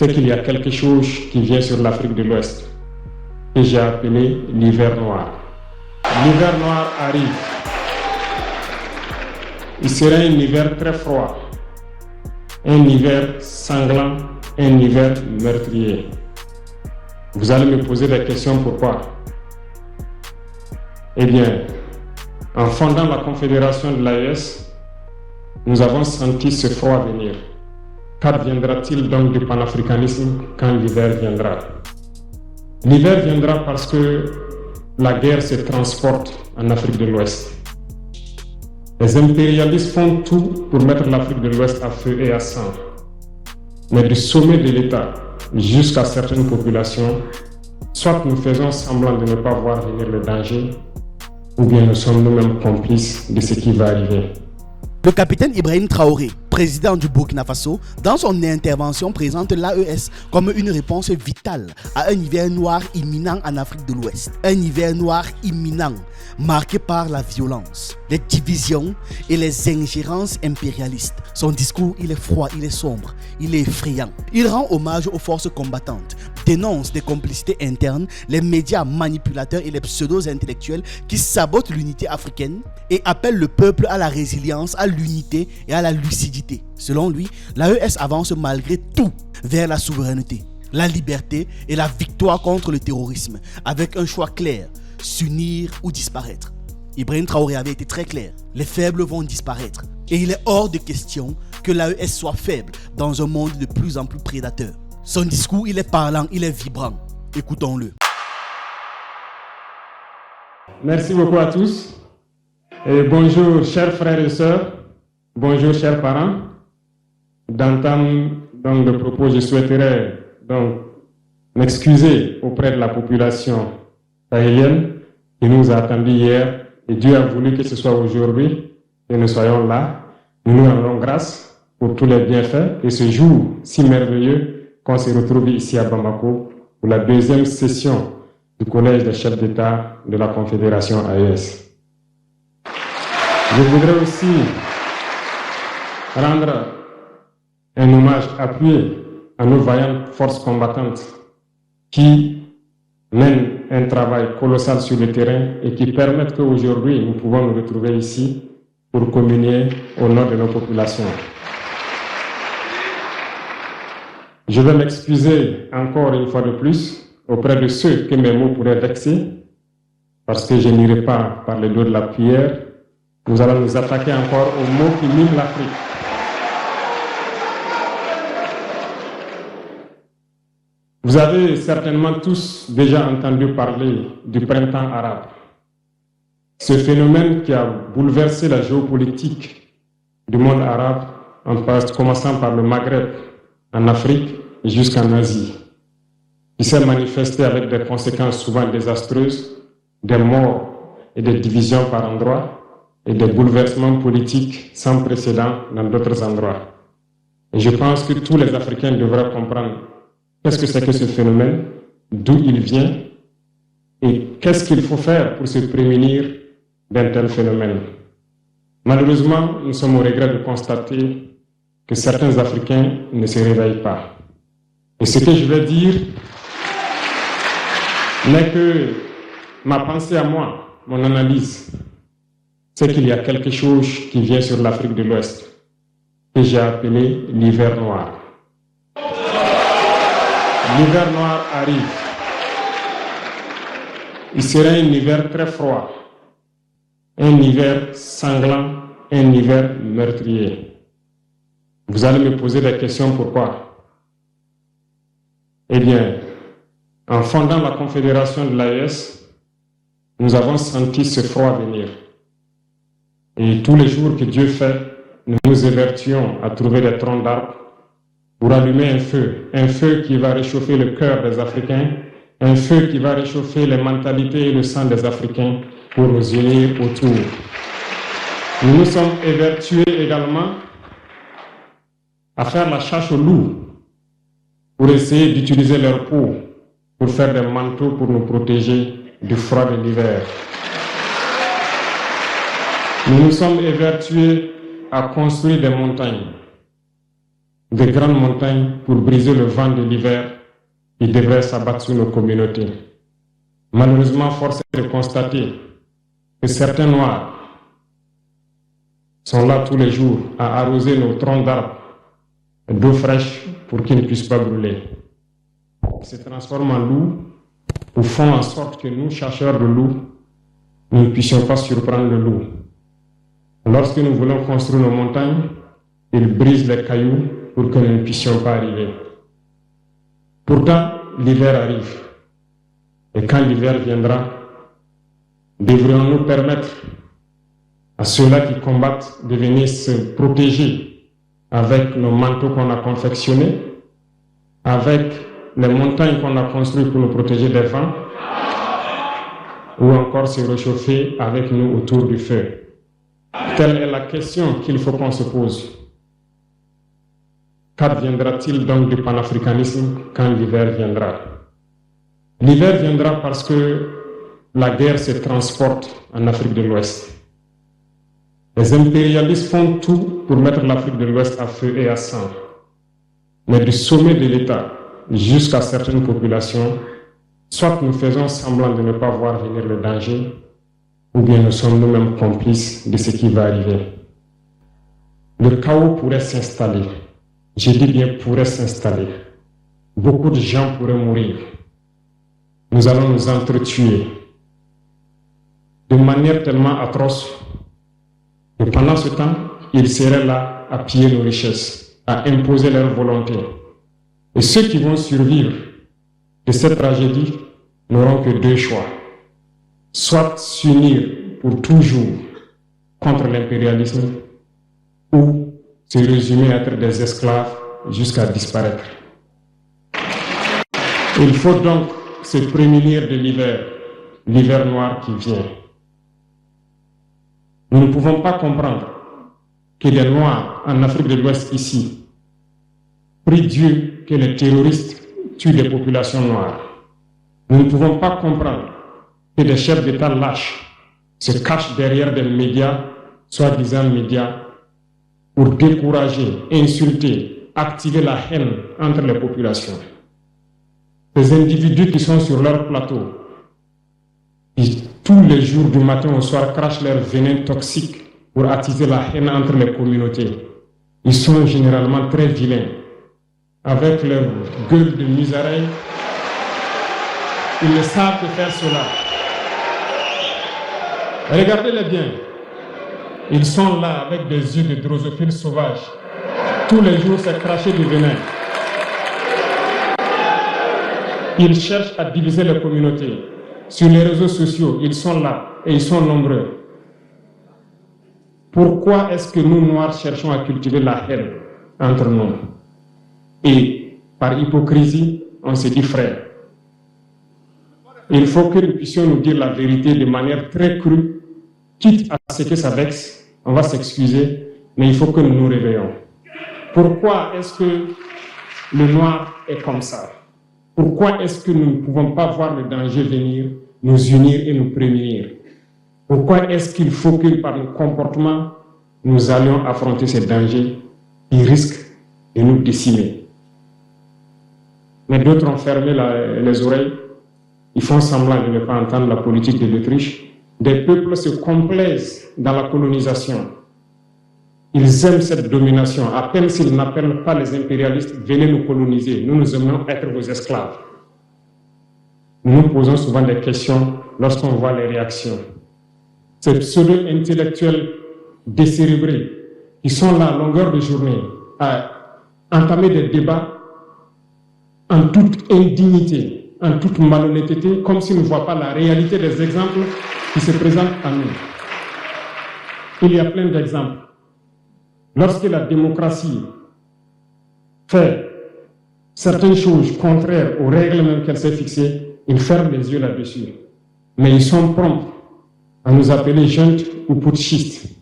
c'est qu'il y a quelque chose qui vient sur l'Afrique de l'Ouest, que j'ai appelé l'hiver noir. L'hiver noir arrive. Il sera un hiver très froid, un hiver sanglant, un hiver meurtrier. Vous allez me poser des questions, pourquoi? Eh bien, en fondant la Confédération de l'AES, nous avons senti ce froid venir. Qu'adviendra-t-il donc du panafricanisme quand l'hiver viendra? L'hiver viendra parce que la guerre se transporte en Afrique de l'Ouest. Les impérialistes font tout pour mettre l'Afrique de l'Ouest à feu et à sang. Mais du sommet de l'État jusqu'à certaines populations, soit nous faisons semblant de ne pas voir venir le danger, ou bien nous sommes nous-mêmes complices de ce qui va arriver. Le capitaine Ibrahim Traoré, président du Burkina Faso, dans son intervention présente l'AES comme une réponse vitale à un hiver noir imminent en Afrique de l'Ouest. Un hiver noir imminent, marqué par la violence, les divisions et les ingérences impérialistes. Son discours, il est froid, il est sombre, il est effrayant. Il rend hommage aux forces combattantes, dénonce des complicités internes, les médias manipulateurs et les pseudo-intellectuels qui sabotent l'unité africaine et appelle le peuple à la résilience, à l'unité et à la lucidité. Selon lui, l'AES avance malgré tout vers la souveraineté, la liberté et la victoire contre le terrorisme, avec un choix clair, s'unir ou disparaître. Ibrahim Traoré avait été très clair, les faibles vont disparaître et il est hors de question que l'AES soit faible dans un monde de plus en plus prédateur. Son discours, il est parlant, il est vibrant. Écoutons-le. Merci beaucoup à tous. Et bonjour chers frères et sœurs, bonjour chers parents. D'entendre donc le propos, je souhaiterais donc m'excuser auprès de la population sahélienne qui nous a attendus hier. Et Dieu a voulu que ce soit aujourd'hui que nous soyons là. Nous nous rendons grâce pour tous les bienfaits et ce jour si merveilleux qu'on se retrouve ici à Bamako pour la deuxième session du Collège des chefs d'État de la Confédération AES. Je voudrais aussi rendre un hommage appuyé à nos vaillantes forces combattantes qui mènent un travail colossal sur le terrain et qui permettent qu'aujourd'hui nous pouvons nous retrouver ici pour communier au nom de nos populations. Je vais m'excuser encore une fois de plus auprès de ceux que mes mots pourraient vexer, parce que je n'irai pas par le dos de la cuillère. Nous allons nous attaquer encore aux mots qui minent l'Afrique. Vous avez certainement tous déjà entendu parler du printemps arabe. Ce phénomène qui a bouleversé la géopolitique du monde arabe, en commençant par le Maghreb, en Afrique jusqu'en Asie, qui s'est manifesté avec des conséquences souvent désastreuses, des morts et des divisions par endroits, et des bouleversements politiques sans précédent dans d'autres endroits. Et je pense que tous les Africains devraient comprendre qu'est-ce que c'est que ce phénomène, d'où il vient, et qu'est-ce qu'il faut faire pour se prémunir d'un tel phénomène. Malheureusement, nous sommes au regret de constater que certains Africains ne se réveillent pas. Et ce que je vais dire n'est que ma pensée à moi, mon analyse, c'est qu'il y a quelque chose qui vient sur l'Afrique de l'Ouest, que j'ai appelé l'hiver noir. L'hiver noir arrive. Il sera un hiver très froid, un hiver sanglant, un hiver meurtrier. Vous allez me poser des questions, pourquoi? Eh bien, en fondant la Confédération de l'AES, nous avons senti ce froid venir. Et tous les jours que Dieu fait, nous nous évertuons à trouver des troncs d'arbres pour allumer un feu qui va réchauffer le cœur des Africains, un feu qui va réchauffer les mentalités et le sang des Africains pour nous unir autour. Nous nous sommes évertués également à faire la chasse aux loups pour essayer d'utiliser leur peau pour faire des manteaux pour nous protéger du froid de l'hiver. Nous nous sommes évertués à construire des montagnes de grandes montagnes pour briser le vent de l'hiver qui devrait s'abattre sur nos communautés. Malheureusement, force est de constater que certains Noirs sont là tous les jours à arroser nos troncs d'arbres d'eau fraîche pour qu'ils ne puissent pas brûler. Ils se transforment en loups ou font en sorte que nous, chercheurs de loups, nous ne puissions pas surprendre le loup. Lorsque nous voulons construire nos montagnes, ils brisent les cailloux pour que nous ne puissions pas arriver. Pourtant, l'hiver arrive. Et quand l'hiver viendra, devrions-nous permettre à ceux-là qui combattent de venir se protéger avec nos manteaux qu'on a confectionnés, avec les montagnes qu'on a construites pour nous protéger des vents, ou encore se réchauffer avec nous autour du feu. Telle est la question qu'il faut qu'on se pose. Qu'adviendra-t-il donc du panafricanisme quand l'hiver viendra? L'hiver viendra parce que la guerre se transporte en Afrique de l'Ouest. Les impérialistes font tout pour mettre l'Afrique de l'Ouest à feu et à sang. Mais du sommet de l'État jusqu'à certaines populations, soit nous faisons semblant de ne pas voir venir le danger, ou bien nous sommes nous-mêmes complices de ce qui va arriver. Le chaos pourrait s'installer. Je dis bien pourrait s'installer. Beaucoup de gens pourraient mourir. Nous allons nous entretuer de manière tellement atroce que pendant ce temps, ils seraient là à piller nos richesses, à imposer leur volonté. Et ceux qui vont survivre de cette tragédie n'auront que deux choix. Soit s'unir pour toujours contre l'impérialisme ou se résumer à être des esclaves jusqu'à disparaître. Il faut donc se prémunir de l'hiver noir qui vient. Nous ne pouvons pas comprendre que des Noirs en Afrique de l'Ouest ici prient Dieu que les terroristes tuent des populations noires. Nous ne pouvons pas comprendre que des chefs d'État lâches se cachent derrière des médias, soi-disant médias, pour décourager, insulter, activer la haine entre les populations. Ces individus qui sont sur leur plateau, qui tous les jours du matin au soir crachent leur venin toxique pour attiser la haine entre les communautés, ils sont généralement très vilains. Avec leur gueule de musaraigne, ils ne savent que faire cela. Regardez-les bien. Ils sont là avec des yeux de drosophiles sauvages. Tous les jours, c'est cracher du venin. Ils cherchent à diviser les communautés. Sur les réseaux sociaux, ils sont là et ils sont nombreux. Pourquoi est-ce que nous, Noirs, cherchons à cultiver la haine entre nous? Et par hypocrisie, on se dit frère. Il faut que nous puissions nous dire la vérité de manière très crue, quitte à ce que ça vexe, on va s'excuser, mais il faut que nous nous réveillons. Pourquoi est-ce que le noir est comme ça? Pourquoi est-ce que nous ne pouvons pas voir le danger venir, nous unir et nous prémunir? Pourquoi est-ce qu'il faut que par nos comportements, nous allions affronter ces dangers qui risquent de nous décimer? Mais d'autres ont fermé les oreilles. Ils font semblant de ne pas entendre la politique de l'Autriche. Des peuples se complaisent dans la colonisation. Ils aiment cette domination. À peine s'ils n'appellent pas les impérialistes, venez nous coloniser. Nous aimons être vos esclaves. Nous nous posons souvent des questions lorsqu'on voit les réactions. Ces pseudo-intellectuels décérébrés qui sont là à longueur de journée à entamer des débats en toute indignité, en toute malhonnêteté, comme s'ils ne voient pas la réalité des exemples qui se présentent à nous. Il y a plein d'exemples. Lorsque la démocratie fait certaines choses contraires aux règles même qu'elle s'est fixées, ils ferment les yeux là-dessus. Mais ils sont prompts à nous appeler juntes ou putschistes.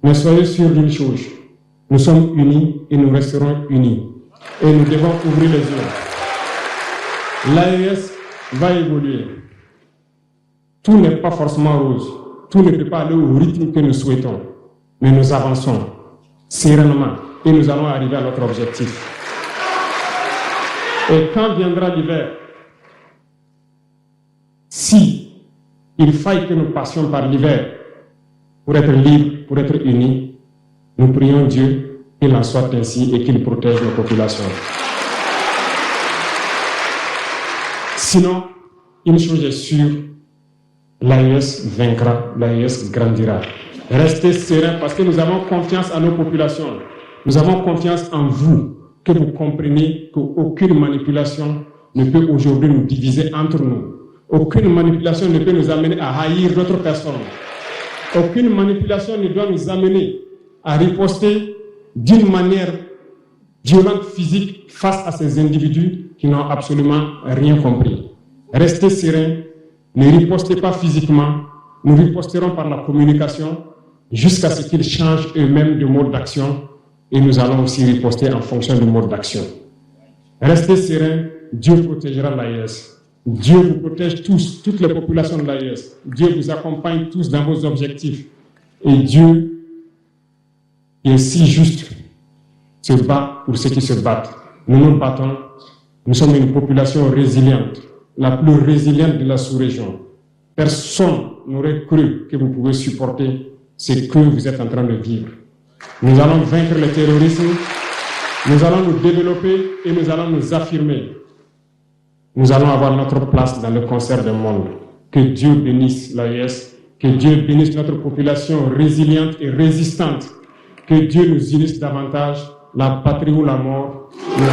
Mais soyez sûrs d'une chose, nous sommes unis et nous resterons unis. Et nous devons ouvrir les yeux. L'AES va évoluer. Tout n'est pas forcément rose. Tout ne peut pas aller au rythme que nous souhaitons. Mais nous avançons sereinement, et nous allons arriver à notre objectif. Et quand viendra l'hiver, si il faille que nous passions par l'hiver pour être libres, pour être unis, nous prions Dieu qu'il en soit ainsi et qu'il protège nos populations. Sinon, une chose est sûre, l'AES vaincra, l'AES grandira. Restez sereins parce que nous avons confiance en nos populations. Nous avons confiance en vous, que vous compreniez qu'aucune manipulation ne peut aujourd'hui nous diviser entre nous. Aucune manipulation ne peut nous amener à haïr d'autres personnes. Aucune manipulation ne doit nous amener à riposter d'une manière violente, physique, face à ces individus qui n'ont absolument rien compris. Restez sereins, ne ripostez pas physiquement, nous riposterons par la communication jusqu'à ce qu'ils changent eux-mêmes de mode d'action et nous allons aussi riposter en fonction du mode d'action. Restez sereins, Dieu protégera l'AES. Dieu vous protège tous, toutes les populations de l'AES. Dieu vous accompagne tous dans vos objectifs. Et Dieu est si juste, se bat pour ceux qui se battent. Nous nous battons, nous sommes une population résiliente, la plus résiliente de la sous-région. Personne n'aurait cru que vous pouvez supporter ce que vous êtes en train de vivre. Nous allons vaincre le terrorisme, nous allons nous développer et nous allons nous affirmer. Nous allons avoir notre place dans le concert du monde. Que Dieu bénisse l'AES, que Dieu bénisse notre population résiliente et résistante, que Dieu nous unisse davantage, la patrie ou la mort, nous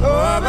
Oh,